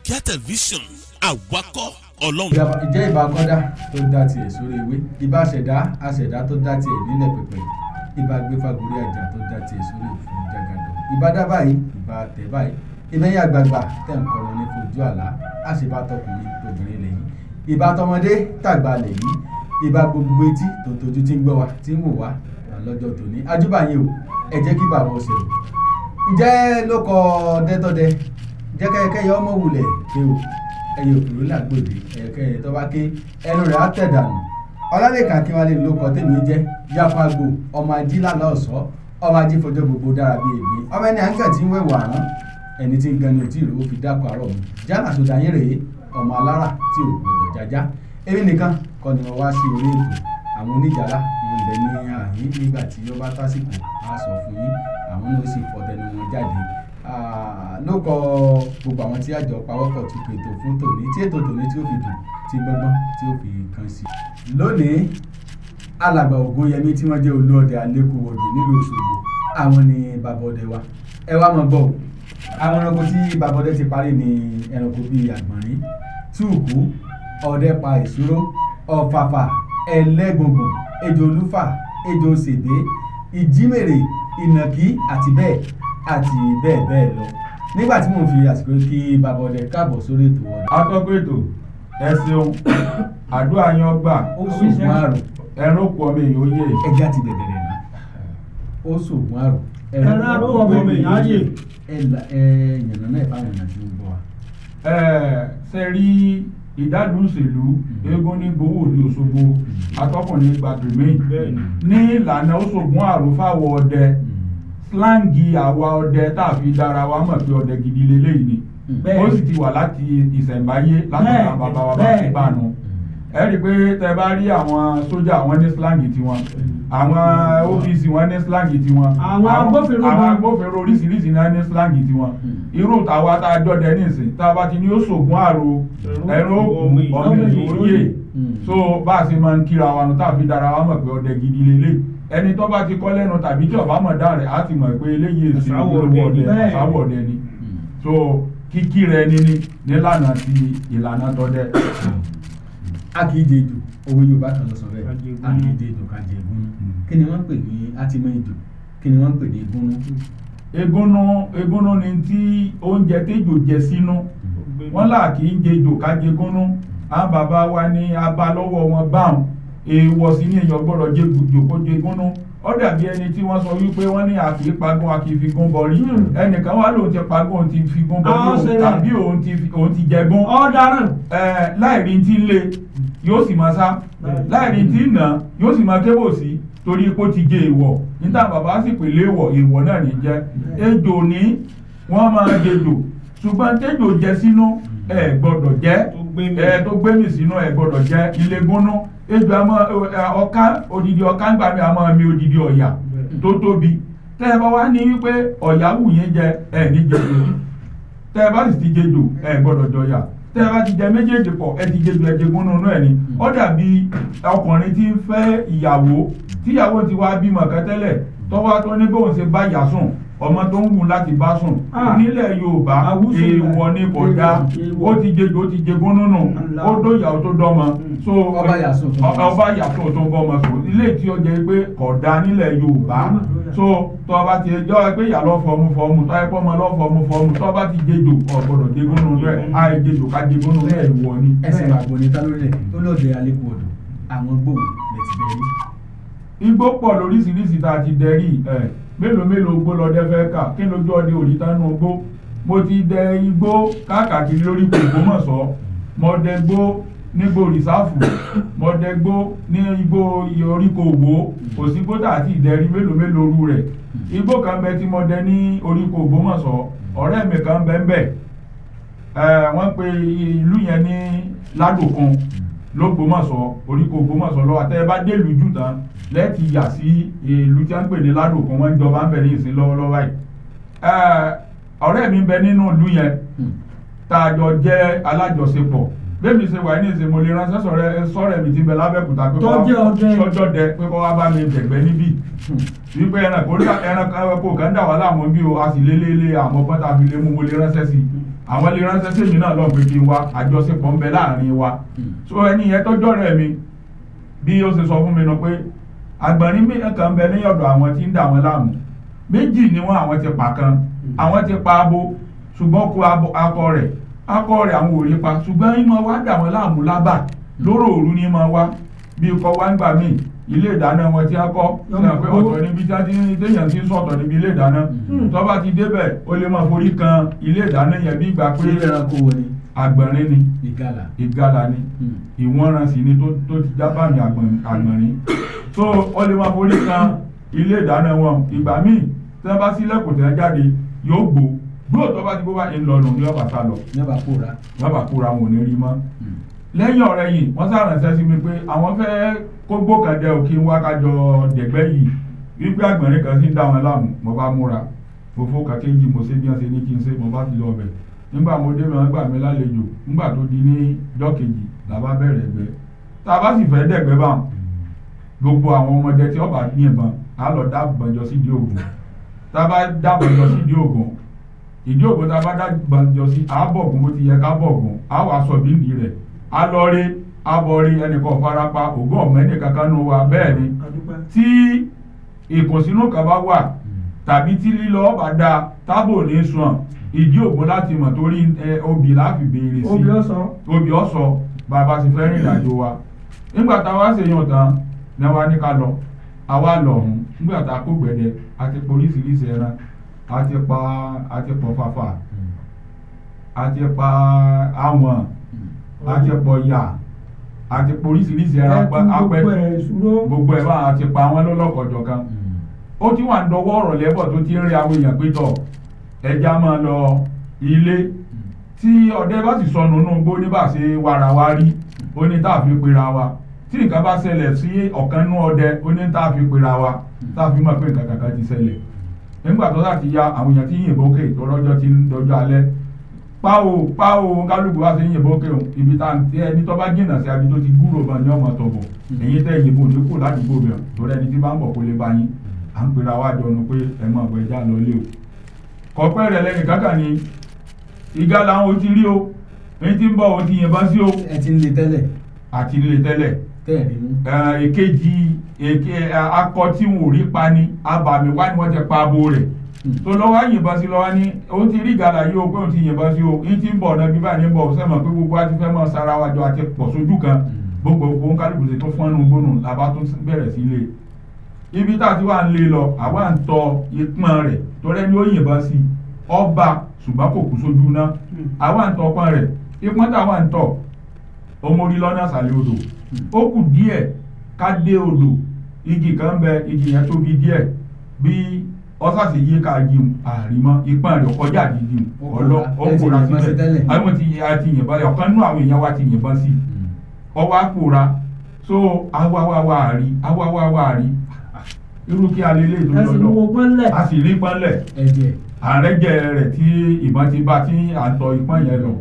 Àkíá tẹlifíṣàn àwakọ̀ ọlọ́run. ìjẹ́ ìbá kọ́dá tó dá tiẹ̀ sórí ewé, ìbá aṣẹ̀dá tó dá tiẹ̀ nílẹ̀ pẹ̀pẹ̀, ìbá gbéfagórí àjà tó dá tiẹ̀ sórí òfin jàgàdọ̀, ìbá dá báyìí, ìbá tẹ̀ báyìí, ìbẹ́yìn àgbààgbà tẹ̀ ń kọrin ní fojú àlá, àṣìbá tọkùnrin tóbìnrin lẹ́yìn, ìbá tọmọdé tàgbà lẹ́yìn, ìbá gbogbo etí tó tójú tí ń gbọ́ wa tí ń wò wá lọ́jọ́ tòní. ajúbàyè o, ẹ jẹ́ kí bàbá ọ̀sẹ̀ o. ǹjẹ́ ló kọ dẹ́tọ́dẹ jẹ́ kẹ́yẹ ọmọ wulẹ̀ pé o ẹyẹ òkúrò làgbòde ẹ̀yẹkẹ́yẹ tó bá ké ẹnu rẹ̀ á tẹ̀ dànù. ọlálẹ́kà Akínwálé ló kọ tèmi jẹ́ Jáfágbò ọmọ ají lálẹ́ ọ̀sọ́ ọmọ ají fọjọ́ gbogbo dára bíi èmi ọmọ ẹni àǹkà tí ń wẹ̀wọ̀ àrán ẹni tí ń gan ni ò tí ì rówó fi dákọ̀ àárọ̀ mu jálà tó dayé rèé ọmọ alára tí ò gbọdọ̀ jájá èmi nìkan kọ́ ni wọ́n wá sí orí ètò àwọn oníjàlá wọn lẹ ní àyín nígbà tí ó bá tásìkò á sọ fún yín àwọn náà sì fọ tẹnu wọn jáde ló kọ gbogbo àwọn tí àjọ pawọ́pọ̀ ti pètò fún tòní tí ètò tòní tí ó fi dùn tí gbọ́ngbọ́n tí ó fi kan sí. lónìí alàgbà Ògúnyẹmí tí wọ́n jẹ́ olóòdẹ Alékúwọdù nílùú Òṣogbo àwọn ni bàbọ̀dẹ wa ẹ wá mọ̀ gbọ́ o àwọn ẹranko tí bàbọ̀dẹ ti parí ni ẹranko bíi àgbọ̀nrín túùkú ọdẹ pa ìṣúró ọ̀fàfà ẹlẹ́gùngùn ejò olúfà ejò sèbé ìjímèrè ìnàkí àti bẹ́ẹ̀ bẹ́ẹ̀ lọ. nígbà tí mo fi àsìkò kí bàbọ̀dẹ káàbọ̀ sórí ètò ọ̀dọ̀. atọ́kọ̀ ètò ẹ ṣeun àdúrà yan gbà ó sògùn àrùn ẹ̀rọ pọ̀ mi yóò yé. ẹja ti bẹ̀rẹ̀ náà ó sògùn àrùn ẹ̀rọ pọ̀ mi yóò yé. yànnà náà ìfáwọn èèyàn tí ó gbọ́ wa. ṣe rí ìdádùnsèlú eégún ní gbowó ní Òṣogbo atọ́kùnrin gbàgbé ní ìlànà ó sògùn àrùn fáwọn ọdẹ slangi àwa ọdẹ tá a fi dára wa mọ̀ pé ọdẹ gidi lélẹ́yìn ni ó sì ti wà láti ìṣẹ̀ǹbáyé láti ra bàbá wa bá ti bá nu ẹ rí i pé tẹ bá rí àwọn sójà wọn ní slangi tiwọn àwọn OPC wọn ní slangi tiwọn àwọn agbófinró oríṣiríṣi náà ní slangi tiwọn irú tàwa tá a jọdẹ nísìn tá a bá ti ní ó sògùn àrò ẹ̀rọ ọmọ ìwòye so bá a ṣe máa ń kíra wa nù tá a fi dára wa mọ̀ pé ọdẹ gidi lélẹ̀ ẹni tó bá ti kọ́ lẹ́nu tàbí tí ọba mọ̀ dá rẹ̀ á ti mọ̀ pé eléyìí èsì ìsáwọ̀ ọdẹ ni so kíkí rẹ níní nílànà ti ìlànà tọdẹ. a kì í jẹ ejò owó Yorùbá kan lọ sọ bẹ́ẹ̀ a kì í jẹ ejò ká jẹ egúnú kí ni wọ́n ń pè ní atimọ ejò kí ni wọ́n ń pè ní egúnú. egúnú ni tí oúnjẹ téjò jẹ sínú wọn là kì í jẹ ejò ká jẹ egúnú àwọn bàbá wa ní abá lọ́wọ́ wọn báwọn èèwọ̀ sí ní èèyàn gbọ́dọ̀ jẹ jòkó jẹ egúnú ó dàbí ẹni tí wọ́n sọ wípé wọ́n ní àkì pagún àkì fi gún bọ̀rí ẹnìkan wà lóun ti pagún òun ti fi gún bọ̀rí tàbí òun ti jẹgún ọ̀daràn láìrí tí ń lé yóò sì máa sá láìrí tí ń nà yóò sì máa kébò sí torí ipò ti jẹ èèwọ̀ níta bàbá sì pè léèwọ̀ èèwọ̀ náà ní jẹ́ ejò ní wọ́n máa jẹjò ṣùgbọ́n tẹ́jò jẹ sínú ẹ gbọ́dọ̀ jẹ́ tó gbé mi sínú ẹ gbọ́dọ̀ jẹ́ ilé gúnnú ejò àmọ́ ọ̀ká odidi ọ̀ká ń gbà mí àmọ́ mi odidi ọ̀yà tó tóbi tẹ́ ẹ bá wá ní wípé ọ̀yà wù yín jẹ ẹ ní jẹjò tẹ́ ẹ bá sì ti jẹjò ẹ gbọ́dọ̀ jọyà tẹ́ ẹ bá ti jẹ méjèèjì pọ̀ ẹ ti jẹjò ẹ jẹ gúnnú náà ni ó dàbí ọkùnrin tí ń fẹ́ ìyàwó tíyàwó ti wá bímọ kẹtẹ́lẹ̀ tọ́wọ́ tó ní bóun ṣe bá yà sùn ọmọ tó ń wù láti bá sùn nílẹ̀ Yorùbá èèwọ̀ ní kọjá ó ti jẹjọ ó ti jẹgún nínú ó dóyàwó tó dọ́mọ so ọba yàtọ̀ tó ń bọ́mọ sùn ilé tí ó jẹ́ pé kódà nílẹ̀ Yorùbá so tọ́ bá ti jọ́ pé ìyá lọ́ fọmú tọ́ ẹ pọ́mọ lọ́ fọmú tọ́ bá ti jẹjọ ọ̀gbọ̀dọ̀ jẹgún nínú rẹ̀ àì jẹjọ ká jẹgún nínú rẹ̀ ìwọ ni. ẹsìn àgbò ní tálólẹ̀ olóòdè Alékúwọdù àwọn gbòòrò lè ti bẹ̀rẹ̀. igbó pọ̀ lóríṣiríṣi tá a ti dẹ̀rí mélòó gbó lọ dẹ́fẹ́ kà kí lójú ọdẹ òrìtánú gbó mo ti dẹ igbó káàkiri lórí Ògbómọ̀ṣọ́ mo dẹ gbó nígbó rìsáàfù mo dẹ gbó ní igbó oríko Òwò kò sí gbódà àti ìdẹ́rí mélòó rú rẹ̀ igbó kan bẹ tí mo dẹ ní oríko Ògbómọ̀ṣọ́ ọ̀rẹ́ mi kan bẹ ń bẹ wọ́n pe ìlú yẹn ní Ládòkun l'Ógbómọ̀ṣọ́ oríko Ògbómọ̀ṣọ́ lọ àtẹ bá délùú jù tán lẹ́ẹ̀tì yà sí ìlú tí wọ́n ń pè ní Ládòkun wọ́n ń jọba ń bẹ ní ìsìn lọ́wọ́lọ́wọ́ báyìí ọ̀rẹ́ mi bẹ nínú ìlú yẹn tá a jọ jẹ́ alájọṣepọ̀ bẹ́ẹ̀ mi ṣe wà ní ìsìn mo lè ránṣẹ́ sọ̀rẹ́ mi ti bẹ lábẹ́kúta pé tọ́jọ́ dẹ pé kọ́ wá bá mi dẹ̀gbẹ́ níbí wípé ẹranko kan dà wá láàmú bí o a sì lélẹ́lẹ́ àmọ́ pọ́n tá a fi lé mú mo lè ránṣẹ́ sí àwọn lè ránṣẹ́ sí èmi náà lọ́n pé kí n wá àjọṣepọ̀ ń bẹ láàrin wa so ẹni yẹn tọ́jọ́ rẹ̀ mi bí ó ṣe sọ fún mi nù pé àgbọ̀nrín mi kan ń bẹ ní ọ̀dọ̀ àwọn tí ń dà wọ́n láàmú méjì ni wọ́n àwọn ti pa kan àwọn ti pa abo ṣùgbọ́n kó akọ rẹ̀ àwọn ò rí pa ṣùgbọ́n ìmọ̀ wá dà wọ́n láàmú lábà lóró òru ni ìmọ̀ wá bí ikọ̀ wá ń gbà míì ilé ìdáná wọn tí a kọ́ sọ pé ọ̀tọ̀ níbi tí a ti téèyàn ti ń sọ̀tọ̀ níbi ilé ìdáná tó bá ti débẹ̀ ó lè máa forí kan ilé ìdáná yẹn bí ìgbà pé àgbọ̀nrín ni ìgalà ni ìwọ̀nran sì ni tó ti jábà ní àgbọ̀nrín so ó lè máa forí kan ilé ìdáná wọn ìgbà míì tí wọ́n bá sílẹ̀kùn tí wọ́n jáde yóò gbó tó bá ti gbó bá ń lọ nù ní ọ̀bà sá lọ yọba kóra wọn ò ní rí mọ́ lẹ́yìn ọ̀rẹ́ yìí wọ́n sàrànṣẹ́ sí mi pé àwọn fẹ́ kó gbókàndẹ òkè wá kájọ dẹ̀gbẹ́ yìí wípé àgbọ̀nrín kan sí ń dá wọn láàmú mo bá múra mo fó kàkéjì mo ṣe bí wọ́n ṣe ní kí n ṣe mo bá ti lọ ọbẹ̀ nígbà mo dé wọn gbà mí lálejò nígbà tó di ní jọ́kejì làbá bẹ̀rẹ̀ ẹgbẹ́ tá a bá sì fẹ́ dẹ̀gbẹ́ bá gbogbo àwọn ọmọdé tí ọba ní ìbọn á lọ dábọn jọ sídìí ògùn tá a bá dábọn jọ sídìí ògùn ìdí ògùn tá a bá dábọn jọ sí àbọ̀gùn bó ti yẹ ká bọ̀gùn á wàá sọ bí nìyí rẹ̀ alọ́rí abọ́rí ẹnìkan farapa ògùn ọ̀mọ́ ẹnì kankan nù wa bẹ́ẹ̀ ni tí ìkùnsínú kan bá wà tàbí tí lílọ ọba da tábò ní sùn ìdí ògùn láti mọ̀ torí obì láfi béèrè sí obì ọ̀sọ̀ bàbá sì fẹ́ rìn ìrìnàjò wa nígbà tá a wá ṣèyàn tán ní wa ní ká lọ àwa lọ ọ̀hún nígbà tá a kó gbẹ̀dẹ̀ àti pọ̀ oríṣiríṣi ẹran àti pọ̀ fàfà àti pa àwọn àti pọ̀ yà àti pọ̀ oríṣiríṣi ẹran apẹ gbogbo ẹ̀ bá àti pa àwọn lọ́lọ́kọ̀jọ̀ kan ó ti wà ń dọwọ́ ọ̀rọ̀ lẹ́bọ̀ tó ti ń rí àwọn èèyàn pé tọ̀ ẹja máa lọ ilé tí ọdẹ bá sì sọnù nínú gbó ní bá ṣe warawari ó ní tá a fi pera wa tí nǹkan bá ṣẹlẹ̀ sí ọ̀kan nínú ọdẹ ó ní tá a fi pera wa tá a fi mọ̀ pé nǹkan kankan ti ṣẹlẹ̀ nígbà tó láti ya àwọn èèyàn tí yìnbọn kè tó rọ́jọ́ ti ń dọjọ́ alẹ́ páwo kálukú wá sí yìnbọn kè ibi tá ẹni tó bá jìnnà sí abi tó ti gbúrò bá ní ọmọ tọ̀bọ̀ èyí tẹ́ yìnbọn ní kù ládùúgbò bẹ̀rẹ̀ torí ẹni tí bá ń bọ̀ kó lè bá yín à ń pera wá jọ nu pé ẹ mọ̀ ọ̀gbẹ́ já lọ lé o kọ̀pẹ́ rẹ̀ lẹ́yìn kankan ni ìgá làwọn ò ti rí o èyí tí ń bọ̀ ò ti yìnbọn sí o. ẹ ti ń le tẹ́lẹ̀. àti ń le tẹ́lẹ̀. tẹ́ẹ̀rí mú. èkejì akọ tí wọn ò rí pa ni abàmì wá ni wọ́n ti pa abo rẹ̀ tó lọ́wọ́ yìnbọn sí lọ́wọ́ ní ó ti rí ìgàlà yìí o pé ó ti yìnbọn sí o èyí tí ń bọ̀ náà bí báyìí ń bọ̀ sẹ́mọ̀ pé gbogbo àti fẹ́ mọ́ sára wájọ àti pọ̀ sójú kan gbogbo òun kálukú ṣe tó fọ́nù gbónú làbá tó bẹ̀rẹ̀ sí ilé ibi tá a ti wà ń lé lọ àwa ń tọ ìpọ́n rẹ̀ torí ẹni ó yìnbọn sí ọba ṣùgbọ́n kò kú sójú náà àwa ń tọ ọpọ́n rẹ̀ ìpọ́n tá àwa ń tọ ọmọrí lọ́nà àṣàlẹ̀ odò ó kù díẹ̀ ká dé odò igi kan bẹ igi yẹn tóbi díẹ̀ bí ọsàsì yé ká yíun àrímọ́ ìpọ́n rẹ̀ kọjá dídì ọlọ́ ọkùnrin síbẹ̀ àwọn ti yìnbọn ọ̀kan nínú àwọn èèyàn wa ti yìnbọn sí ọwọ́ àpòra so awáwáwá rí irú kí alẹ́lẹ́ ìdúró a sì rí pọ́nlẹ̀ àrẹ́jẹ rẹ̀ tí ìbọn ti bá tí àtọ̀ ìpọ́n yẹn lọ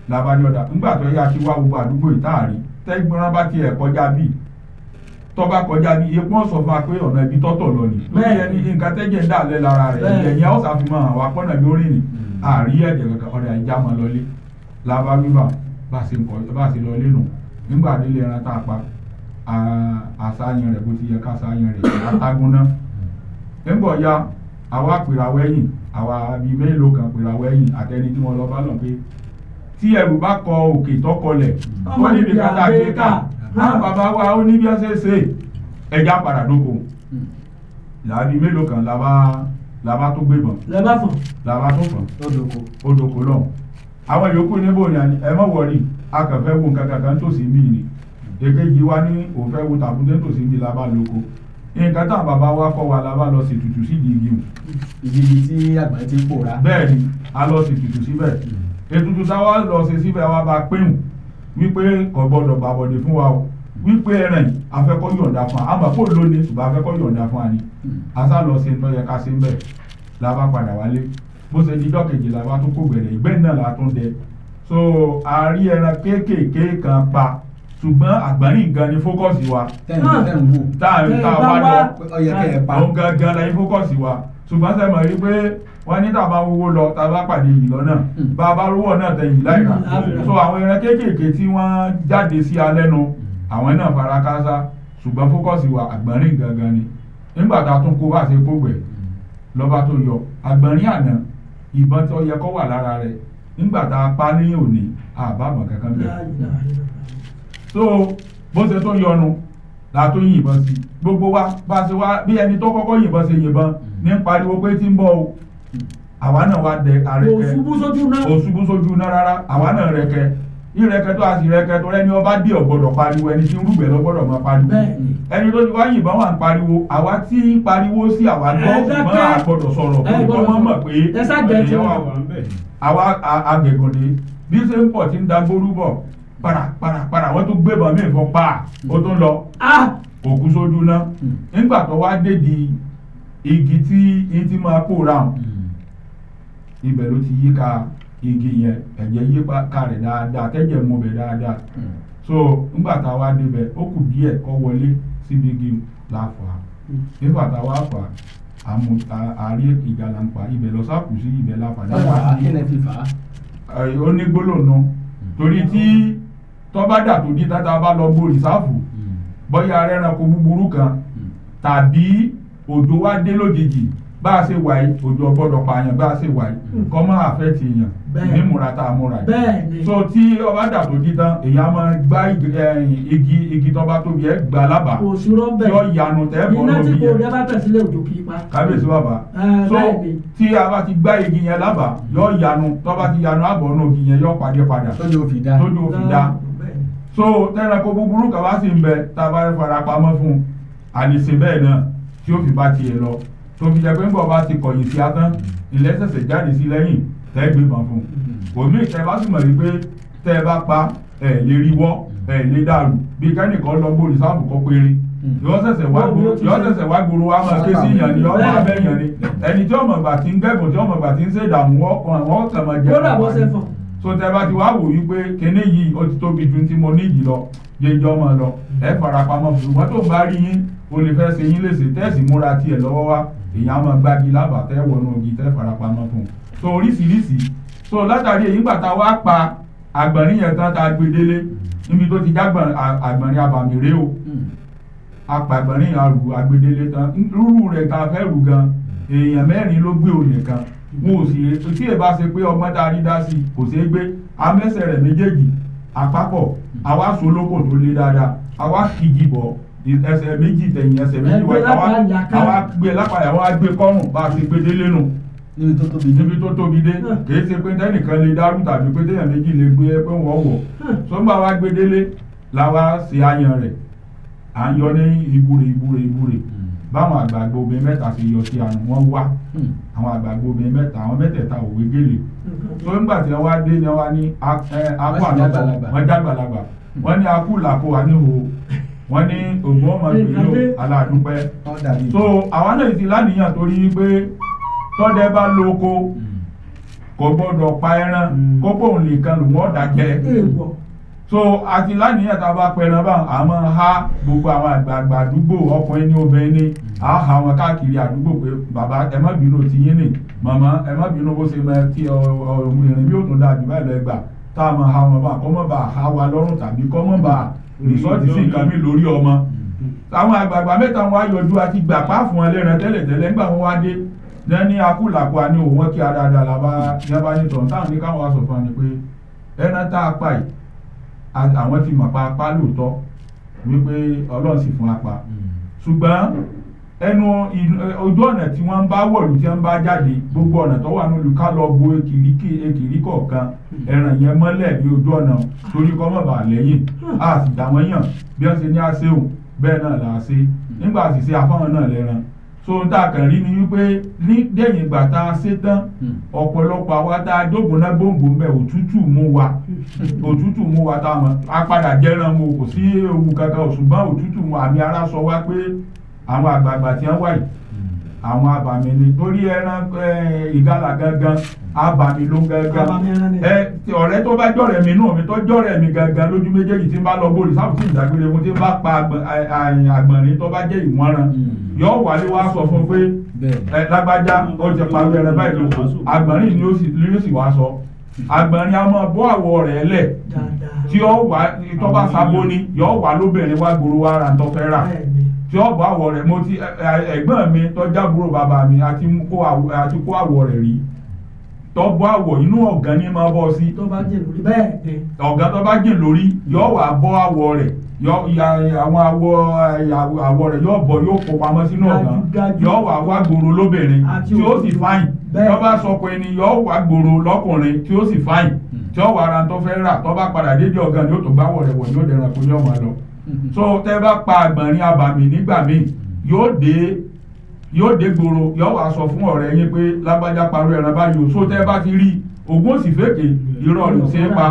làbájọ́dá nígbà tó yá sí wá gbogbo àdúgbò ìtaàrí tẹ́gbọ́n bá tiẹ̀ kọjá bí tọ́ba kọjá bí epo sọ fún wa pé ọ̀nà ibi tọ́tọ̀ lọ ni lórí ẹni nǹkan tẹ́jẹ̀ ń dà lẹ́ lára rẹ̀ ẹ̀yìn ọ̀sà fi mọ́ àwọn apọ́nà bí ó rìn ní àrí ẹ̀jẹ̀ kankan ọ̀rẹ́ àìjá mọ́ lọlé làbá wíwà bá ṣe lọ lẹ́nu nígbà délé ẹran tá a pa àṣàyàn rẹ̀ bó ti yẹ ká àṣàyàn rẹ̀ àtàgúnná nígbà ya àwa pèràwọ̀ ẹ̀yìn àwa bíi mélòó kan pèràwọ̀ ẹ̀yìn àtẹni tí wọ́n lọ bá lọ pé tí ẹrù bá kọ òkè tọkọlẹ̀ ó níbi kátà gbé ká àwọn bàbá wa ó ní bí wọ́n ṣe ẹja padà dóko làbí mélòó kan làbá tó gbébọn làbá tó fọ̀n ó dóko lọ́hùn àwọn yòókù níbo ni ẹ mọ̀ wọ̀rí akànfẹ́ wo nǹkan kankan tòsí mí ni èkejì wa ní òun fẹ́ wo tàbúté tòsí mí làbá lóko nǹkan táwọn bàbá wa kọ́ wa làbá lọ sí tutù sí igi mu. ìdíbi tí àgbà ti ń pòórá. bẹ́ẹ̀ ni a lọ sí tutù síbẹ̀ ètùtù táwa lọ sí síbẹ̀ wa bá péhùn wípé kò gbọdọ̀ gbàbọ̀dé fún wa o wípé ẹ̀rìn afẹ́kọ́ yọ̀ǹda fún wa àmọ́ kó lónìí ṣùgbọ́n afẹ́kọ́ yọ̀ǹda fún wa ni àṣà lọ sí nítorí ẹ̀ka sí ń bẹ̀ la bá padà wálé bó ṣe dijọ́ kejì la bá tún kó gbẹ̀rẹ̀ ìgbẹ́ náà la tún dẹ so a rí ẹran kéékèèké kan pa ṣùgbọ́n àgbárín gan ni fókọ̀sì wa tá a wá lọ òun gangan la ní fókọ̀sì wa ṣùgbọ́n sẹ́mọ̀ rí pé wọ́n ní tàbá wówó lọ tàbá pàdé yìí lọ́nà bàbá rówó náà tẹ yìí láìra so àwọn ẹran kéékèèké tí wọ́n jáde sí alẹ́nu àwọn náà fara káásá ṣùgbọ́n fókọ̀sì wa àgbọ̀nrín gangan ni nígbà tá a tún kó bá ṣe kó gbẹ̀ lọ́ba tó yọ àgbọ̀nrín àná ìbọn tó yẹ kó wà lára rẹ̀ nígbà tá a pa ní òní àbámọ̀ kankan bẹ̀ so bó ṣe tó yọnu la tó yìnbọn sí gbogbo wa bá ṣe wá bí ẹni tó kọ́kọ́ yìnbọn ṣe yìnbọn ní pariwo pé tí ń bọ̀ o àwa náà wá dẹ àrẹ̀kẹ́ òṣùbù sójú náà rárá àwa náà rẹ̀kẹ́ ìrẹ̀kẹ́ tó a sì rẹ̀kẹ́ tó rẹ́ni ọba dé ọ̀gbọ́dọ̀ pariwo ẹni tí ń rúgbẹ́ lọ́gbọ́dọ̀ máa pariwo ẹni tó ti wá yìnbọn wà ń pariwo àwa tí ń pariwo sí àwa gbọ́ ṣùgbọ́n àgbọ̀dọ̀ sọ̀rọ̀ kó wọ́n mọ̀ pé ẹ̀yẹ wà àwa agbègbòde bí ṣe ń pọ̀ tí ń dagbórú bọ̀ para wọ́n tún gbébọn mí fún pa ó tún lọ òkú sójú náà nígbà tó wá dé di igi tí yín ti máa kó ra hàn ibẹ̀ ló ti yí ka igi yẹn ẹ̀jẹ̀ yí ká rẹ̀ dáadáa tẹ́jẹ̀ mú bẹ̀ dáadáa so nígbà tá a wá débẹ̀ ó kù díẹ̀ kó wọlé síbi igi láfa nígbà tá a wá fà àárí ìjàlá ń pa ibẹ̀ lọ sáàkù sí ibẹ̀ láfa ó ní gbólóhùn torí tí tọ́ba dà tó di tata bá lọ gbórí sáfù bóyá ẹranko búburú kan tàbí òjò wá dé lójijì bá a ṣe wà yìí òjò ọgbọ́dọ̀ pààyàn bá a ṣe wà yìí kọ́ máa àfẹ́ ti yàn ní múra tá a múra yìí so tí ọba dà tó di tán èèyàn máa gbá igi tọ́ba tóbi ẹ̀ gbà lábàá tí ó yanu tẹ́ bọ́ lóbi yẹn kábíyèsí bàbá so tí a bá ti gbá igi yẹn lábàá yọ yanu tọ́ba ti yanu àbọ̀ náà igi yẹn yọ pàdé padà tójú òfin dá so tẹ́ranko búburú kan bá sì ń bẹ tá a bá fara pamọ́ fún un àlèsè bẹ́ẹ̀ náà tí ó fi bá tiẹ̀ lọ tó fi jẹ́ pé ń bọ̀ bá ti kọ̀yìn sí atán ilẹ̀ ṣẹ̀ṣẹ̀ jáde sí lẹ́yìn tẹ́ gbé bàn fún un òmíì tẹ́ bá sì mọ̀ wípé tẹ́ ẹ bá pa ẹ̀ lè rí wọ́ ẹ̀ lè dàrú bí kẹ́nìkan lọ gbórí sáàbù kọ́ péré yọ ṣẹ̀ṣẹ̀ wá gbòòrò wa máa ké sí yàn ni ọmọ abẹ́ yàn ni ẹni tí ọmọ ìgbà tí ń gẹ́gùn tí ọmọ ìgbà tí ń ṣèdààmú wọ́n kàn máa jẹ́ so tẹ́ bá ti wá wò wípé kíní yìí ó ti tóbi ju tí mo ní yìí lọ jẹjọ ọmọ lọ ẹ farapamọ́ ṣùgbọ́n tó bá rí yín o lè fẹ́ ṣe yín léṣe tẹ́sí múra tiẹ̀ lọ́wọ́ wá èèyàn máa gbági lábàá tẹ́ wọnú ogi tẹ́ farapamọ́ fún un so oríṣiríṣi so látàrí èyí gbà tá a wá pa àgbọ̀nrín yẹn tán tá a gbé délé níbi tó ti jágbọ̀n àgbọ̀nrín abàmì rèé o apàgbọ̀nrín àrù agbedele tán rúrú rẹ̀ tá a fẹ́ rù gan èèyàn mẹ́rin ló gbé olè kan wọn ò sì tí ẹ bá ṣe pé ọgbọ́n tá a rí dá sí kò ṣeé gbé amẹ́sẹ̀ rẹ̀ méjèèjì àpapọ̀ àwa solókò tó lé dáadáa àwa kìjì bọ̀ ẹsẹ̀ méjì tẹ̀yìn ẹsẹ̀ méjì wáyé àwa gbé lápàyà àwa gbé kọ́rùn bá a ṣe gbé délé nù níbi tó tóbi dé kìí ṣe pé tẹ́nìkan lè dárú tàbí pé téèyàn méjì lè gbé pé wọ́n wọ̀ sọ́gbà wa gbé délé làwa ṣe àyàn rẹ̀ à ń yọ ní ìbúre báwọn àgbààgbà obìnrin mẹ́ta ṣe yọ sí àrùn wọn wá àwọn àgbààgbà obìnrin mẹ́ta àwọn mẹ́tẹ̀ẹ̀ta òwe gèlè tó ń gbà tí wọ́n wá dé ni wọ́n ní akú àlọ́kọ̀ wọ́n jágbàlagbà wọ́n ní akú làkó wa níhò wọ́n ní ògùn ọmọ ìgbèlò aládùúpẹ́ so àwọn náà ti láníyàn torí pé tọ́dẹ bá lóko kò gbọ́dọ̀ pa ẹran kó bóun nìkan lòun ọ̀dà jẹ so àti láníyàn tá a bá pẹran bá àmọ́ ha gbogbo àwọn àgbààgbà àdúgbò ọkùnrin ní obìnrin ní àhà wọn káàkiri àdúgbò pé bàbá ẹ má bínú ti yín nì màmá ẹ má bínú bó ṣe mọ tí ìrìn bí ó tún dáa jù báyìí lọ ẹgbà tá a máa ha wọn bá kọ́ mọ́ bá ha wa lọ́rùn tàbí kọ́ mọ́ bá rìsọ́ọ̀tì sí nǹkan mi lórí ọmọ àwọn àgbààgbà mẹ́ta wọn ayọ̀dú àti gbàpá fún ẹlẹ́ran tẹ́lẹ̀tẹ́lẹ̀ nígbà wọn wá dé ní akúlàkú àní òun wọn kí adáadáa làbá yẹn ní tọ̀ táwọn ní káwọn aṣọ fún ẹni pé ẹran tá a pa yìí àwọn ti mọ̀ pa apá lóòótọ́ wípé ọlọ́run sì fún apá ṣùgbọ́n ẹnu ojú ọ̀nà tí wọ́n ń bá wọ̀lú tí wọ́n ń bá jáde gbogbo ọ̀nà tó wà nílùú ká lọ bo ekiri kọ̀ọ̀kan ẹran yẹn mọ́lẹ̀ ní ojú ọ̀nà torí kọ́ mọ̀ bà lẹ́yìn a sì dá wọn yàn bí wọ́n ṣe ní àṣehùn bẹ́ẹ̀ náà là á ṣe nígbà sì ṣe afọ́n náà lẹ́ran so n ta kàn rí ni wípé ní dẹ́yìn ìgbà tá a ṣe tán ọ̀pọ̀lọpọ̀ àwa tá a dógun náà gbòǹgbò mẹ́ òtútù mú wa tá a mọ̀ a padà jẹ́ran mo kò sí ewu kankan ṣùgbọ́n òtútù mu àmì ara sọ wá pé àwọn àgbààgbà tí wọ́n wà yìí àwọn abàmì ni torí ẹran ìgalà gangan abàmì ló gangan ọ̀rẹ́ tó bá jọ̀rẹ̀ mi náà mi tó jọ̀rẹ̀ mi gangan lójú méjèèjì tí ń bá lọ bóòlù sáfù tí ìdágbére fún tí ń bá pa àgbọ̀nrín tó bá jẹ́ ìwọ̀nran yóò wálé wá sọ fún pé lágbájá ó ti parí ẹran báyìí lóko àgbọ̀nrín ni ó sì wá sọ àgbọ̀nrín a máa bọ́ àwọ̀ rẹ̀ lẹ̀ tí ó wà tó bá sabo ni yóò wà lóbìnrin wá gbòòrò wa ra tó fẹ́ rà tí ó bọ́ àwọ̀ rẹ̀ mo ti ẹ̀gbọ́n mi tó jábúrò bàbá mi àti kó àwọ̀ rẹ̀ rí tó bọ́ àwọ̀ inú ọ̀gán ní máa bọ́ sí ọ̀gán tó bá jìn lórí yóò wà bọ́ àwọ̀ rẹ̀ àwọn àwọ̀ rẹ̀ yóò bọ̀ yóò kó pamọ́ sínú ọ̀gán yóò wà gbòòrò lóbìnrin tí ó sì fáyìn tó bá sọ pé ni yóò wà gbòòrò lọ́kùnrin tí ó sì fáyìn tí ó wà ara tó fẹ́ rà tó bá padà dédé ọ̀gán ni ó tó gbáwọ̀ rẹ̀ wọ̀ yóò dẹ̀ràn kó ní ọmọ lọ. so tẹ́ bá pa àgbọ̀nrín abàmì nígbà míì yóò dé gbòòrò yóò wá sọ fún ọ̀rẹ́ yín pé lágbájá parọ́ ẹran báyìí o so tẹ́ bá ti rí ògùn òsì fèkè irọ́ rẹ̀ ṣe é pa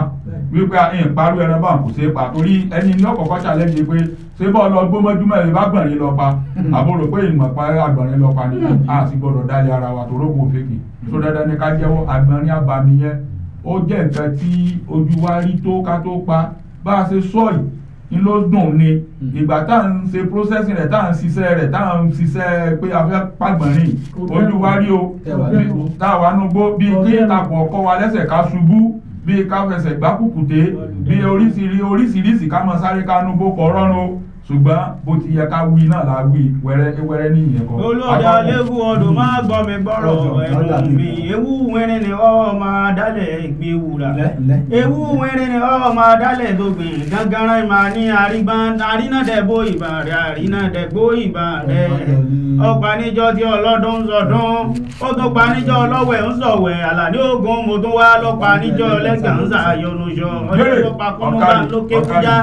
wípé parọ́ ẹran bá kò ṣe é pa torí ẹni ní ọ̀kọ̀ọ̀kọ̀ challenge pé ṣé bọ́ọ̀ lọ gbọ́mọdúmọ̀ ẹ̀ bá gbọ̀nrín lọ pa àbúrò pé ìmọ̀ pa àgbọ̀nrín lọ pa ni a sì gbọ́dọ̀ dálé ara wa tó rógbò fèkè so dandan ni ká jẹ́wọ́ àgbọ̀nrín abàmì yẹn ó jẹ́ nǹkan tí ojú wa rí tó ká tó pa bá a ṣe sọ yìí ń ló dùn ni ìgbà tá à ń ṣe processing rẹ̀ tá à ń ṣiṣẹ́ pé a fẹ́ pàgbọ̀nrín ojú wa rí o tá a wà núgbó bíi kí ìtàkùn ọkọ wa lẹ́sẹ̀ ká ṣubú bíi ká fẹsẹ̀ gbá kùkùté bíi oríṣiríṣi ká mọ sáré ká núgbó kọ rọrùn ṣùgbọ́n bó ti yẹ ká wí náà la wí wẹ́rẹ́ ní ìyẹn kan. olóòdà léwu ọdún máa gbọ́ mi gbọ́rọ̀ ẹ̀rù mi ewu wẹ́rẹ́ ni ọ máa dálẹ̀ ìgbé wúrà ewu wẹ́rẹ́ ni ọ máa dálẹ̀ dógbìn gángan máa ní àrínàdẹ̀gbó ìbà rẹ̀ àrínàdẹ̀gbó ìbà rẹ̀ ọ̀pàníjọ́ tí ọlọ́dún ń sọdún ó tún paníjọ́ ọlọ́wẹ̀ ń sọ̀wẹ̀ àlàní ogun mo tún wá lọ́pàníjọ́ lẹ́gàn ń sàyọnùṣọ ọjọ́ tó pa kúnnúbà lókè kújá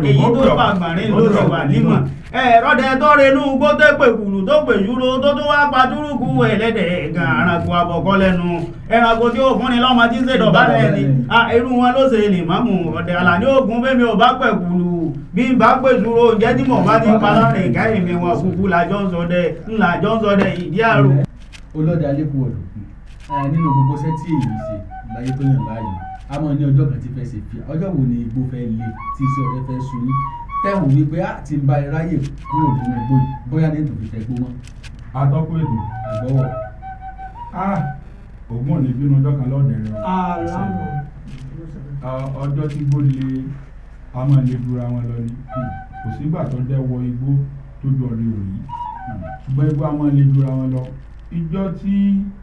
èyí tó pàgbọ̀nrín ló ti wà nímọ̀ ẹ̀rọ̀dẹ̀ tó renú gbóté pèkùrù tó pèjúro tó tún wá pàtúrùkù ẹlẹ́dẹ̀ gan ẹranko àbọ̀kọ́ lẹ́nu ẹranko tí ó fúnni lọ́mọ tí ń ṣe dọ̀bálẹ̀ ni irú wọn ló ṣe lè mámù ọ̀dẹ̀ àlàní ogun bẹ́mi ò bá pẹ̀kùrù bí n bá pèjúro jẹ́ tí mò bá ti pa láàrin ìka èmi wọn kúkú làjọ ń sọdẹ ìdí àrò. olóde alẹ́kùn ọ̀dọ̀ nínú gbogbo iṣẹ́ tí èyí ṣe láyé tó yàn láàyò a mọ̀ ní ọjọ́ kan tí fẹ́ ṣe fi ọjọ́ wo ni igbó fẹ́ le tí iṣẹ́ ọdẹ fẹ́ sun ní tẹ́wọ̀n wípé ti ń ba iráyè kúrò nínú igbó yìí bóyá ní ìtòkè fẹ́ gbó mọ́. atọ́kùn ètò àgbọ̀wọ̀. ògùn ò ní bínú ọjọ́ kan lọ́ọ̀dẹ̀ rẹ̀ ọjọ́ tí gbó le a máa lè dúra wọn lọ ni kò sígbà tó dẹ́ wọ igbó tó jọ rí òrí ṣùgbọ́n igbó a máa lè dúra wọn lọ ìjọ tí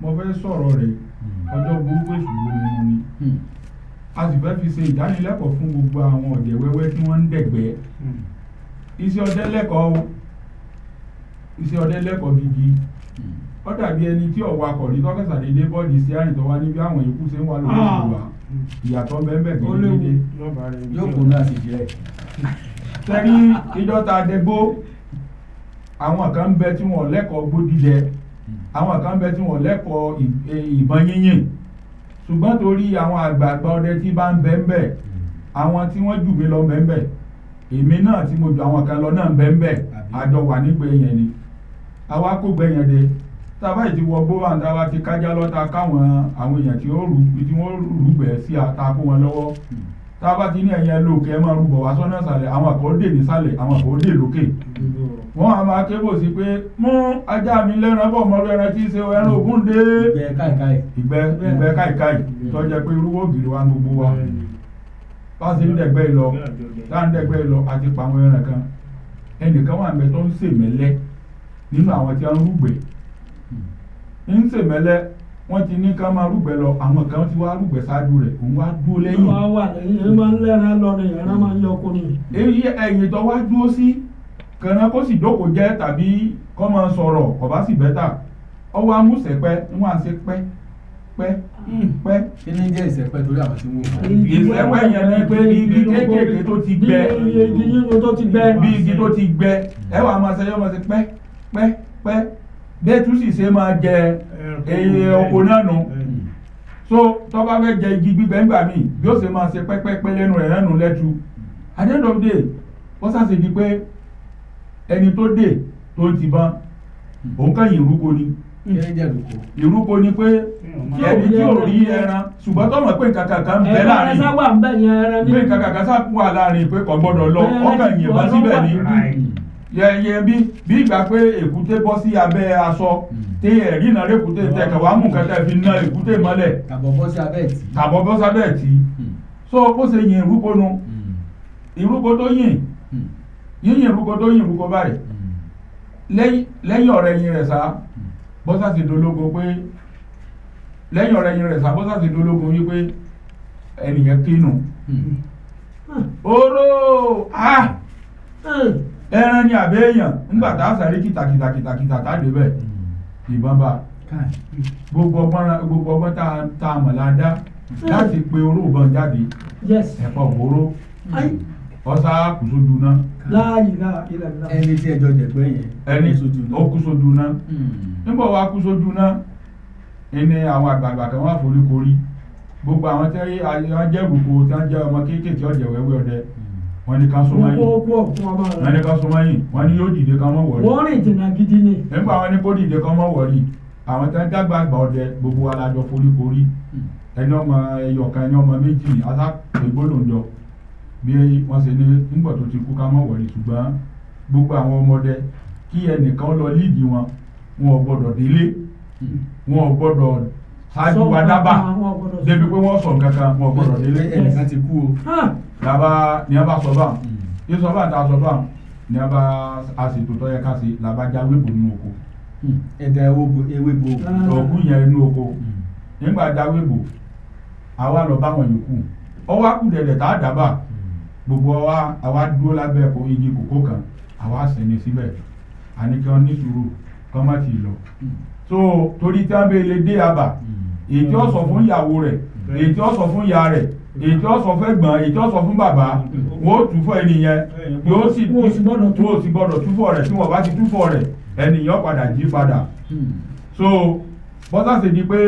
mo fẹ́ sọ̀rọ̀ rẹ̀ ọjọ́ burúkú èṣùgbó nínú ni a sì fẹ́ fi ṣe ìdánilẹ́kọ̀ọ́ fún gbogbo àwọn ọ̀dẹ̀ wẹ́wẹ́ tí wọ́n ń dẹ̀gbẹ́ iṣẹ́ ọdẹ lẹ́kọ̀ọ́ gidi ó dàbí ẹni tí ọ̀wọ́ akọ̀rí tọ́kẹ́sà dédé bọ́ọ̀dì sí àrìn tó wá níbi àwọn ikú ṣe ń wá lórí ìṣòwò ìyàtọ̀ bẹ́ẹ̀ gẹ́gẹ́ yóò kó náà sì jẹ́ sẹ́rí ìjọ ta dẹgbó àwọn kan bẹ tí wọ́n lẹ́kọ̀ọ́ gbódìdẹ àwọn kan bẹ tí wọ́n lẹ́kọ̀ọ́ ìbọn yínyìn ṣùgbọ́n torí àwọn àgbààgbà ọdẹ tí bá ń bẹ́ẹ̀ àwọn tí wọ́n jù mí lọ bẹ́ẹ̀ èmi náà tí mo jù àwọn kan lọ náà bẹ́ẹ̀ àjọ wà nígbè yẹn ni àwa kó gbẹ̀yẹn de tábà ìtì wọ gbówà ń dáwà ti kájá lọ́ta káwọn àwọn èèyàn tí wọ́n rúgbẹ̀ sí àtakó wọn lọ́wọ́ tábà ti ní ẹ̀yẹn lókè ẹ máa rúbọ̀ wá sọ́nà ìsàlẹ̀ àwọn àkọ́dé nísàlẹ̀ àwọn àkọ́dé lókè wọ́n a máa kébò sí pé mú ajá mi lẹ́ran bọ̀ mọ́ lẹ́ran tí í ṣe ẹran ògún dé ìgbẹ́ káìkáì tó jẹ́ pé irúwó ògiri wa gbogbo wa bá ṣe ń dẹ̀gbẹ́ lọ àti pàwọn ẹran kan ẹnìkan wà mẹ́ tó ń ṣèmẹ́lẹ́ nínú àwọn tí wọ́n ń rúgbẹ́ ń ṣèmẹ́lẹ́ wọ́n ti ní ká máa rúgbẹ́ lọ àwọn kan ti wá rúgbẹ́ ṣáájú rẹ̀ òun wá dúró lẹ́yìn. wọ́n wà lẹ́yìn ẹ máa ń lẹ́ran lọ ní ẹran máa ń yọ ọkùnrin. èyí ẹ̀yìn tó wá dúró sí kànáà kó sì jókòó jẹ́ tàbí kó máa sọ̀rọ̀ kò bá sì bẹ́tà ọwọ́ amúṣẹ́pẹ́ wọ́n à ń ṣe pẹ́. kí ni jẹ́ ìṣẹ́pẹ́ torí àwọn tí wọ́n wà. ìṣẹ́pẹ́ yẹn ni pé ibi kéékèèké tó ti gbẹ bí igi tó ti gbẹ ẹ wà máa ṣẹyọ máa ṣe pẹ́ bẹ́ẹ̀ tún sì ṣe máa jẹ èyí oko náà nù so tó bá fẹ́ jẹ igi gbígbẹ ńgbà míì bí ó ṣe máa ṣe pẹ́pẹ́pẹ́ lẹ́nu rẹ̀ lẹ́nu lẹ́tu at the end of the day wọ́n ṣàṣe di pé ẹni tó dé tó ti bán òun kẹ́yìn ìrúko ni ìrúko ni pé ẹni tí ò rí ẹran ṣùgbọ́n tó mọ̀ pé nǹkan kankan ń bẹ láàrin pé nǹkan kankan sáà wà láàrin pé kò gbọ́dọ̀ lọ ọkàn yìnbọn síbẹ̀ ni yẹ bí ìgbà pé èkúté bọ́ sí abẹ́ aṣọ tí ẹ̀rí náà èkúté tẹ̀kẹ̀ wá mú kẹtẹ fi ná èkúté mọ́lẹ̀ tàbọ̀ bọ́ sí abẹ́ ẹ̀tì. tàbọ̀ bọ́ sábẹ́ ẹ̀tì so bó ṣe yin ìrúkọ nu ìrúkọ tó yin yíyin ìrúkọ tó yin ìrúkọ báyìí lẹ́yìn ọ̀rẹ́ yin rẹ̀ sá bọ́sà ti dológun pé lẹ́yìn ọ̀rẹ́ yin rẹ̀ sá bọ́sà ti dológun yí pé ẹnìyẹn kínú oró ẹran ni àbẹ́yàn nígbà tá a sáré kìtàkìtà tá a dé bẹ́ẹ̀ ìbọn bá gbogbo ọgbọ́n tá a mọ̀ láadá láti pe oró ìbọn jáde ẹ̀pọ̀ òwúrò ọ̀sá kùsójú náà. láàyè ìlànà. ẹni tí ẹjọ́ jẹ̀ pé yẹn. ẹni ó kùsójú náà nígbà wá kùsójú náà ẹni àwọn àgbààgbà kan wá foríkorí gbogbo àwọn tí wọ́n jẹ́ ìrùkọ tí wọ́n jẹ́ ọmọ kéékèèké ọ̀jẹ̀ wẹ́wẹ́ ọdẹ wọ́n ní ká súnmọ́ yìí wọ́n ní ká súnmọ́ yìí wọ́n ní yóò dìde ká mọ́ wọ̀rí. wọ́n rìn jìnnà gidi ni. nígbà wọn ní kó dìde ká mọ́ wọ̀rí àwọn tí wọ́n dàgbà àgbà ọdẹ gbogbo alájọ foríkorí ẹni ọmọ ẹyọkan ẹni ọmọ méjì aságbégbólóńjọ bí wọ́n ṣe ní nígbà tó ti kú ká mọ́ wọ̀rí ṣùgbọ́n gbogbo àwọn ọmọdé kí ẹnìkan lọ líìdì wọn ò gbọ́dọ̀ délé wọn ò gbọ́dọ̀ ṣáájú wa dábà débi pé wọ́n sọ nǹkankan wọn ò gbọ́dọ̀ délé ẹnìkan ti kú o. ní a bá sọ bá yìí sọ bá ta sọ bá ní a bá àṣètò tó yẹ ká ṣe làbá jáwé bò nínú oko. ẹ̀dá ewé bo. òkú yẹn inú oko nígbà jáwé bò àwa lọ bá wọn yòókù ọwọ́ kù dẹ̀dẹ̀ tá a dábà gbogbo àwa dúró lábẹ́ igi kòkó kan àwa sẹ̀ni síbẹ̀ àníkan ní sùúrù kọ́ má ti lọ. so torí tí wọ́n bẹ lè dé àbà èyí tí ó sọ fún ìyàwó rẹ̀ èyí tí ó sọ fún ìyá rẹ̀ èyí tí ó sọ fún ẹ̀gbọ́n èyí tí ó sọ fún bàbá wọ́n ó túfọ̀ ẹnìyẹn yóò sì gbọ́dọ̀ túfọ̀ rẹ̀ tí wọ́n bá ti túfọ̀ rẹ̀ ẹnìyàn padà jí padà. so bọ́sà ṣe di pé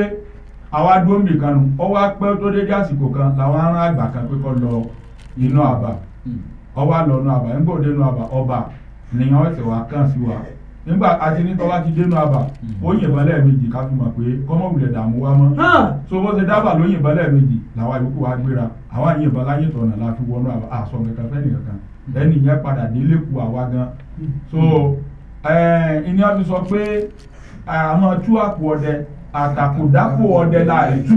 àwa dúró nìkan nù ọwọ́ apẹ́ tó dédé àsìkò kan làwọn ará àgbà kan pé kọ́ lọ inú àbà ọwọ́ àlọ́ inú àbà nígbà òde inú àbà ọba nìyẹn ọ̀sẹ̀ wa kàn sí wa nígbà àti nítorí wá ti dénú àbà ó yìnbọn lẹ́ẹ̀mejì ká fi mọ̀ pé kọ́mọ̀wulẹ̀ dààmú wa mọ́ so bó ṣe dábà ló yìnbọn lẹ́ẹ̀mejì làwa yòókù wa gbéra àwa yìnbọn láyé tọ̀nà la fi wọnú àbà àsọ kankan fẹ́ nìkankan ẹni yẹn padà délé ku àwa gan so ìní a fi sọ pé àmọ́ tú àpò ọdẹ àtàkùdápò ọdẹ láì tú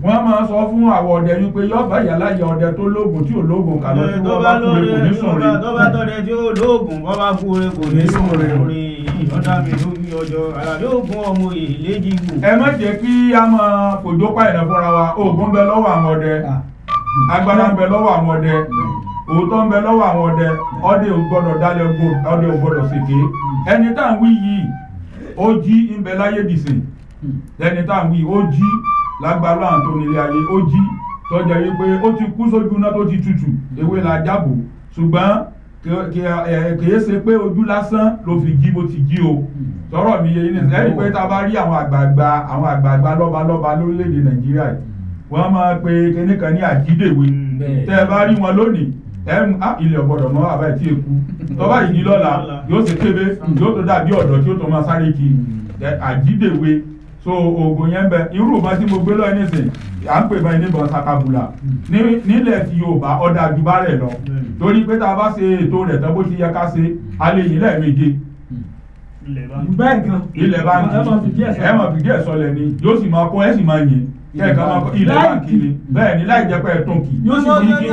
wọ́n máa sọ fún àwọn ọdẹ wípé yọba ìyáláyà ọdẹ tó lóògùn tí ò lóògùn kàlọ́ tí wọ́n bá kúre kò ní sùn rí. tó bá tọ́dẹ tí ó lóògùn bọ́ bá kúre kò ní sùn rí ọ̀dà mi ló fi ọjọ́ àlàdé ògùn ọmọ ìléjì gbò. ẹ má jẹ́ kí a máa fòjó pàìlẹ̀ fúnra wa oògùn ń bẹ lọ́wọ́ àwọn ọdẹ agbára ń bẹ lọ́wọ́ àwọn ọdẹ òótọ́ ń bẹ lọ́wọ́ àwọn ọdẹ ọdẹ ò gbọ́dọ̀ dálẹ̀ ọdẹ ò gbọ́dọ̀ ṣèké ẹni tá à ń wí yìí ó jí ń bẹ láyé dìsìn ẹni tá à ń wí ó jí lágbára àwọn tó nílé ayé ó jí tọ́jà yìí pé ó ti kú sójú náà tó ti tutù ewé la jábò ṣùgbọ́n kìí ṣe pé ojú lásán ló fi jí bó ti jí o sọ̀rọ̀ mi yẹ yín ẹni pé tá a bá rí àwọn àgbààgbà lọ́balọ́ba lórílẹ̀‐èdè nàìjíríà wọ́n máa pe kinní kan ní àjídèwé tẹ́ ẹ bá rí wọn lónìí ilẹ̀ ọ̀gbọ̀dọ̀ mọ́ àbá ẹ̀ tí èkú tọ́ba ìdí lọ́la yóò ṣe kébé yóò tó dàbí ọ̀dọ́ tí ó tó máa sáré kí àjídèwé so oògùn yẹn bẹ irú ìbọn tí mo gbé lọ nísìn à ń pè bá níbọn sakabula nílẹ̀ tí Yorùbá ọ̀dà ju bá rẹ̀ lọ torí pé tá a bá ṣe ètò rẹ̀ tán bó ti yẹ ká ṣe a lè yìn lẹ́ẹ̀méje ilẹ̀ báńkì ẹ mọ̀ fìdí ẹ̀ sọlẹ̀ ni yóò sì máa kọ́ ẹ sì máa yìn kẹ́ẹ̀kan máa kọ́ ilẹ̀ báńkì ni bẹ́ẹ̀ ni láì jẹ́ pé ẹ̀ tún kì yóò sì ní kí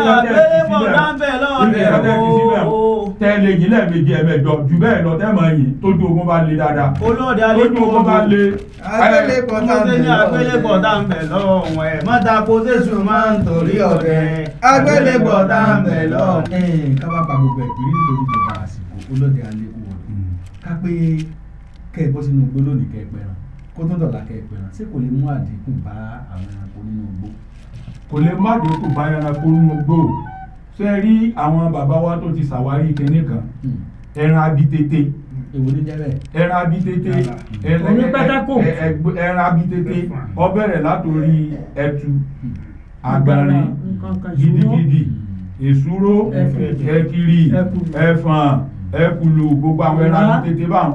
tẹ́lẹ̀ yìí lẹ́ẹ̀mejì ẹ̀mẹ́jọ jù bẹ́ẹ̀ lọ tẹ́ máa yìn tójú ogun bá le dáadáa tójú ogun bá le agbélébọ̀ tá ń bẹ̀ lọ́wọ́ ẹ̀ mọ́ta kó sẹ́sù máa ń torí ọ̀rẹ́ agbélébọ̀ tá ń bẹ̀ lọ́wọ́. ká má pa gbogbo ẹ̀ pírí nítorí ìjọba àsìkò olóde alẹ́kùn wọ̀dù ká pé kẹ́ ẹ bọ́ sínú igbó lónìí kẹ́ ẹ pẹran kó tó dọ̀la kẹ́ ẹ pẹran ṣé kò lè mú àdínkù bá àwọn ẹranko nínú igbó. kò lè má àdínkù bá ẹranko nínú igbó ṣe rí àwọn bàbá wa tó ti ṣàwárí kinní kan ẹran abitete èwo ní jẹ́ bẹ́ẹ̀. ẹran abitete ẹran abitete ó bẹ̀rẹ̀ látòrí ẹtu àgbàrin gidigidi èsúró ẹkiri ẹfọ̀n ẹkùlù gbogbo àwọn ẹran abitete báwọn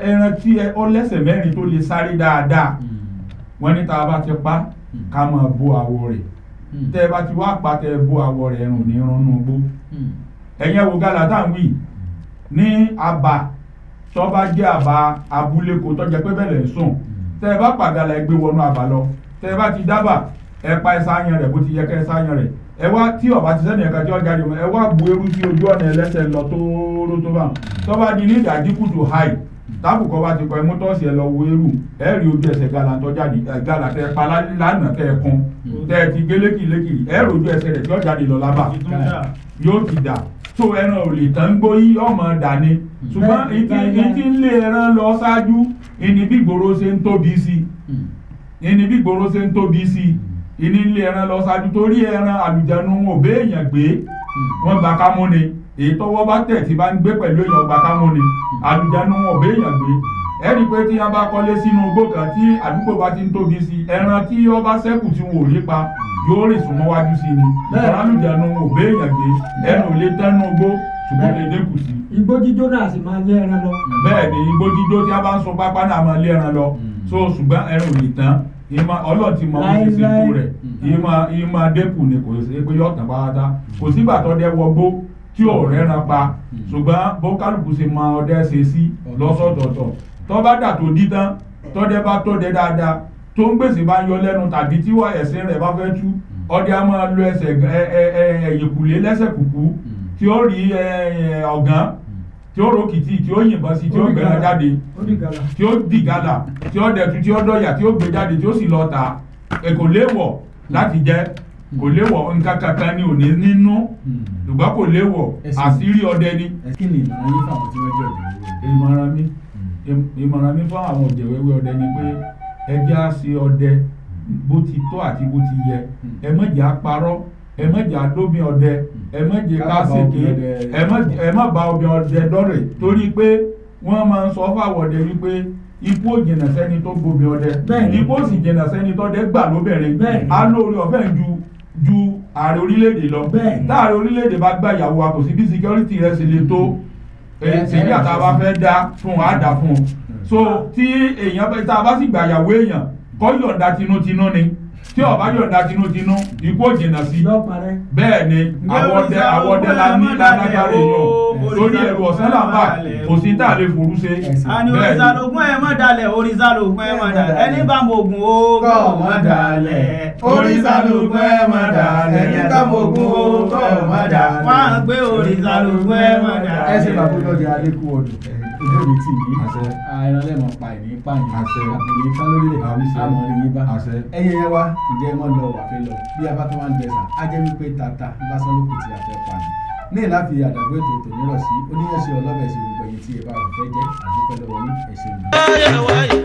ẹran tí ó lẹ́sẹ̀ mẹ́rin tó lè sáré dáadáa wọ́n ní tá a bá ti pa ká máa bó àwọ̀ rẹ̀ tẹ́ ẹ bá ti wá pa tẹ́ ẹ bó àwọ̀ rẹ̀ ẹ̀rùn ní irun nù gbó ẹ̀yẹn wo gálà tá à ń wí ní àbá tó bá jẹ́ àbá abúlé kò tó jẹ́ pé bẹ́ẹ̀ ń sùn tẹ́ ẹ bá pàgàlà ẹgbẹ́ wọnú àbá lọ tẹ́ ẹ bá ti dábà ẹ pa ẹsẹ̀ àyàn rẹ̀ bó ti yẹ kẹ́ ẹsẹ̀ àyàn rẹ̀ ẹ wá tí ọba ti sẹ́ni ẹ̀ka tí ó jáde ẹ wá bu eru sí ojú ọ̀nà ẹlẹ́sẹ̀ lọ tóóró tó bá tó bá di ní ìdájíkù tó háì táàbù kọ́ bá ti kọ́ ẹmú tọ́sí ẹ lọ wo eru ẹ rí ojú ẹsẹ̀ gàlà tó jáde gàlà tẹ pa lánàá tẹ kún tẹ ti gé lékìlékì ẹ rí ojú ẹsẹ̀ rẹ̀ tí ó jáde lọ lábà yóò ti dà tó ẹran ò lè tán gbóyí ọmọ dání ṣùgbọ́n ìtì ń lé ẹran lọ ṣáájú ìní bí gbòòrò ṣe ń tóbi sí ìní bí gbòòrò ṣe ń tóbi sí ìní ń lé ẹran lọ ṣáájú torí ẹran àlùjánu wọn ò bẹ́ èèyàn gbé wọn gbà ká mú ni èyí tọwọ́ bá tẹ̀ tí bá ń gbé pẹ̀lú èèyàn gbà ká mú ni àlùjánu wọn ò bẹ́ èèyàn gbé ẹ̀rí pé tí wọ́n bá kọ́lé sínú igbó kan tí àdúgbò bá ti ń tóbi sí ẹran tí wọ́n bá ṣẹ́kù tí wọn ò rí pa yóò rìn súnmọ́ wájú sí ni àlùjánu wọn ò bẹ́ èèyàn gbé ẹran ò lè tẹ́nu igbó ṣùgbọ́n lè dínkù sí. igbó jíjó náà sì máa lé ẹran lọ. bẹ́ẹ̀ ni igbó jíjó tí a bá ń sun pápá náà máa lé ẹran lọ so ṣùgbọ́n ẹran ò lè tán ọlọ́run ti mọ ohun ṣe ṣètò rẹ̀ ìmọ̀ dínkù ni kò ṣe pé yóò tàn pátá kò sígbà tó dé wọgbó tí ò rẹ́ran pa ṣùgbọ́n bó kálukú ṣe mọ ọdẹ ṣe sí lọ́sọ̀tọ̀ọ̀tọ̀ tó bá dà tó dí tán tọ́dẹ bá tọ́dẹ dáadáa tó ń gbèsè bá ń yọ lẹ́nu tàbí tí wọ́n ẹ̀sìn rẹ̀ bá fẹ́ tú ọdẹ á máa lo ẹsẹ̀ ẹ̀yìnkùlé lẹ́sẹ̀ kùkú tí ó rí ọ̀gán tí ó rókìtì tí ó yìnbọn sí tí ó gbẹ̀rẹ̀ jáde tí ó dì gálà tí ó dẹ̀tú tí ó dọ̀yà tí ó gbé jáde tí ó sì lọ tà kò léwọ̀ láti jẹ kò léwọ̀ nǹkan kankan ni ò ní nínú ṣùgbọ́n kò léwọ̀ àṣírí ọdẹ ni. kí ni ìmọ̀ràn yín fáwọn tí wọ́n jẹ́ ọ̀dọ́? ìmọ̀ràn mi fún àwọn òjèwéwé ọdẹ ni pé ẹ jẹ́ á ṣe ọdẹ bó ti tọ́ àti bó ti yẹ ẹ má jẹ́ á parọ́ ẹ má jẹ́ á dóbin ọdẹ ẹ má jẹ́ ká ṣèké ẹ má bá obìn ọdẹ dọ́rẹ̀ torí pé wọ́n máa ń sọ fáwọn ọdẹ wípé ikú ò jìnà sẹ́ni tó gbóbi ọdẹ ikú ò sì jìnà sẹ́ni tó dẹ gbà lóbìnrin á lórí ọ̀fẹ́ ju ààrẹ orílẹ̀-èdè lọ táàrẹ orílẹ̀-èdè bá gbà ìyàwó wa kò sí bí security rẹ̀ ṣe lè tó èyí àtàwọn bá fẹ́ dá fún wa á dá fún un so tí èèyàn bá tá a bá sì gbà ìyàwó èèyàn kọ́ yọ̀ǹda tinútinú ni tí ó bá yọ̀ǹda tinútinú ikú ò jìnà sí bẹ́ẹ̀ ni àwọ̀dẹ la ní lágbára èèyàn lórí ẹ̀rù ọ̀sán làmbà kò sí tá a lè forú ṣe. àní òrìṣà lògùn ẹ̀ mọ̀ dalẹ̀ òrìṣà lògùn ẹ̀ mọ̀ dalẹ̀ ẹni bá mọ ògùn ó kọ́ mọ̀ dalẹ̀ òrìṣà lògùn ẹ̀ mọ̀ dalẹ̀ ẹni bá mọ ògùn ó kọ́ mọ̀ dalẹ̀ wọ́n á gbé òrìṣà lògùn ẹ̀ mọ̀ dalẹ̀. ẹ ṣe bàbá olóde adékú ọdún ojú mi tì yí ẹran lẹ́mọ̀ pa ìní pààyàn àbòrí kan lórílẹ̀ àmọ́ rí yín bá ẹyẹ yẹn wá ǹjẹ́ ẹ mọ́ lọ wà fẹ́ lọ bí a bá tó wá ń dẹ̀sà á jẹ́ wípé tata lásán ló kù tí a fẹ́ pa ni. ní ìláfi àdàgbé ètò tòní rọ̀ sí oníyànṣe ọlọ́bẹ̀ ṣe gbogbo ẹ̀yìn tí ẹ bá fẹ́ jẹ́ àdúpẹ́ lọ́wọ́ yín ẹ ṣeun.